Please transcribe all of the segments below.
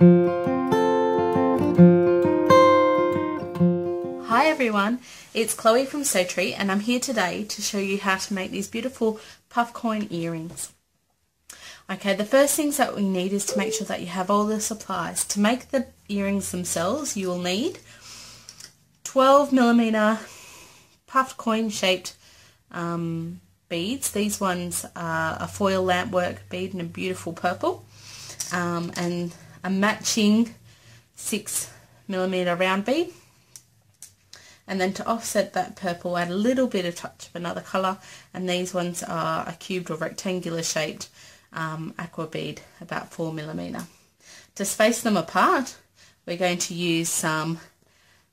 Hi everyone, it's Chloe from Sewtree and I'm here today to show you how to make these beautiful puff coin earrings. Okay, the first things that we need is to make sure that you have all the supplies. To make the earrings themselves, you will need 12mm puffed coin shaped beads. These ones are a foil lampwork bead in a beautiful purple, and a matching 6mm round bead. And then to offset that purple, add a little bit of touch of another colour, and these ones are a cubed or rectangular shaped Aqua bead, about 4mm. To space them apart, we're going to use some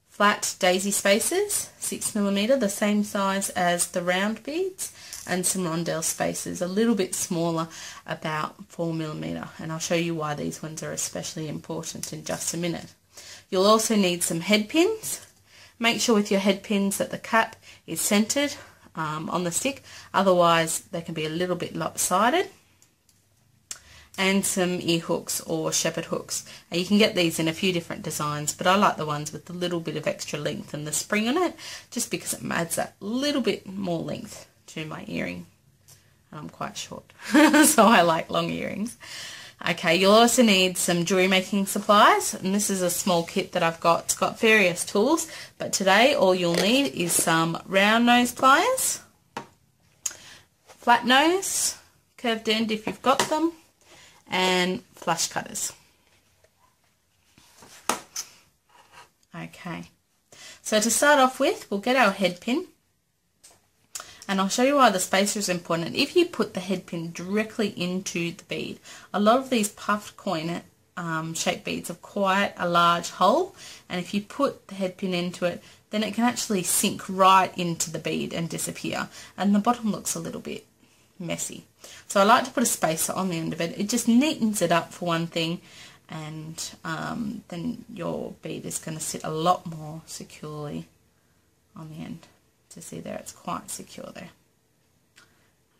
flat daisy spacers, 6mm, the same size as the round beads, and some rondelle spacers, a little bit smaller, about 4mm, and I'll show you why these ones are especially important in just a minute. You'll also need some head pins. Make sure with your head pins that the cap is centered on the stick, otherwise they can be a little bit lopsided. And some ear hooks or shepherd hooks. And you can get these in a few different designs, but I like the ones with a little bit of extra length and the spring on it, just because it adds that little bit more length to my earring. I'm quite short, so I like long earrings. Okay, you'll also need some jewelry making supplies, and this is a small kit that I've got. It's got various tools, but today all you'll need is some round nose pliers, flat nose, curved end if you've got them, and flush cutters. Okay, so to start off with, we'll get our head pin, and I'll show you why the spacer is important. If you put the head pin directly into the bead, a lot of these puffed coin shaped beads have quite a large hole, and if you put the head pin into it, then it can actually sink right into the bead and disappear, and the bottom looks a little bit messy. So I like to put a spacer on the end of it. It just neatens it up for one thing, and then your bead is going to sit a lot more securely on the end. To see there, it's quite secure there.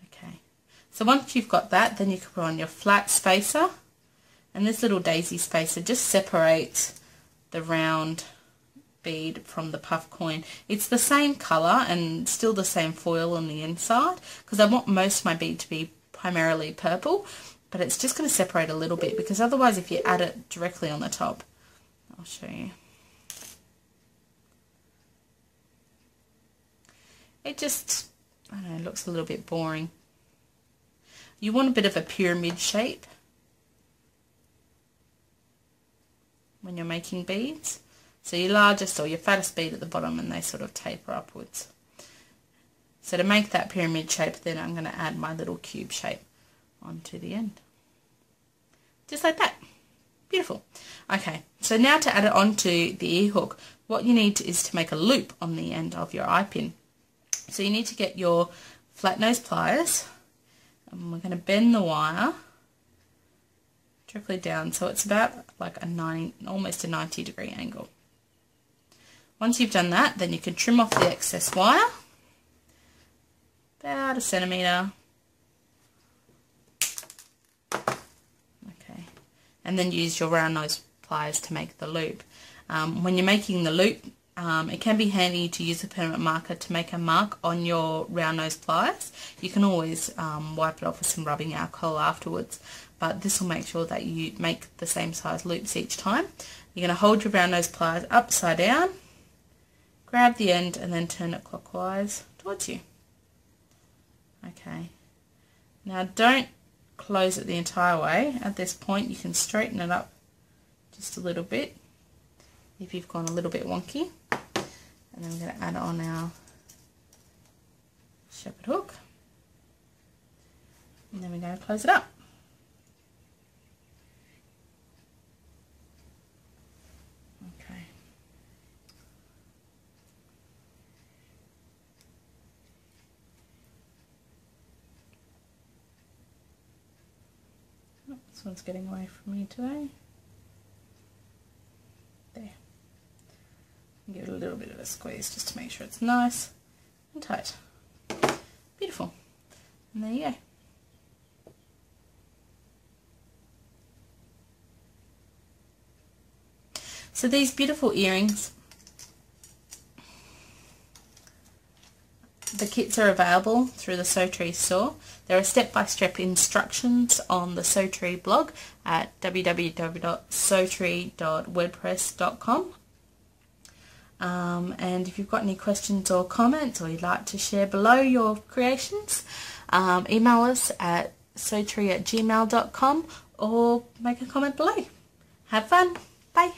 Okay, so once you've got that, then you can put on your flat spacer, and this little daisy spacer just separates the round bead from the puff coin. It's the same colour and still the same foil on the inside, because I want most of my bead to be primarily purple, but it's just going to separate a little bit, because otherwise if you add it directly on the top, I'll show you, it just, I don't know, looks a little bit boring. You want a bit of a pyramid shape when you're making beads. So your largest or your fattest bead at the bottom, and they sort of taper upwards. So to make that pyramid shape, then I'm going to add my little cube shape onto the end. Just like that. Beautiful. Okay, so now to add it onto the ear hook, what you need is to make a loop on the end of your eye pin. So you need to get your flat nose pliers, and we're going to bend the wire directly down, so it's about like almost a 90-degree angle. Once you've done that, then you can trim off the excess wire, about 1 centimetre. Okay, and then use your round nose pliers to make the loop. When you're making the loop, it can be handy to use a permanent marker to make a mark on your round nose pliers. You can always wipe it off with some rubbing alcohol afterwards, but this will make sure that you make the same size loops each time. You're going to hold your round nose pliers upside down, grab the end, and then turn it clockwise towards you. Okay, now don't close it the entire way. At this point you can straighten it up just a little bit if you've gone a little bit wonky, and then we're going to add on our shepherd hook, and then we're going to close it up. Okay. Oh, this one's getting away from me today. There. Give it a little bit of a squeeze just to make sure it's nice and tight. Beautiful. And there you go. So these beautiful earrings, the kits are available through the Sewtree store. There are step-by-step instructions on the Sewtree blog at www.sewtree.wordpress.com. And if you've got any questions or comments, or you'd like to share below your creations, email us at sewtree@gmail.com or make a comment below. Have fun. Bye.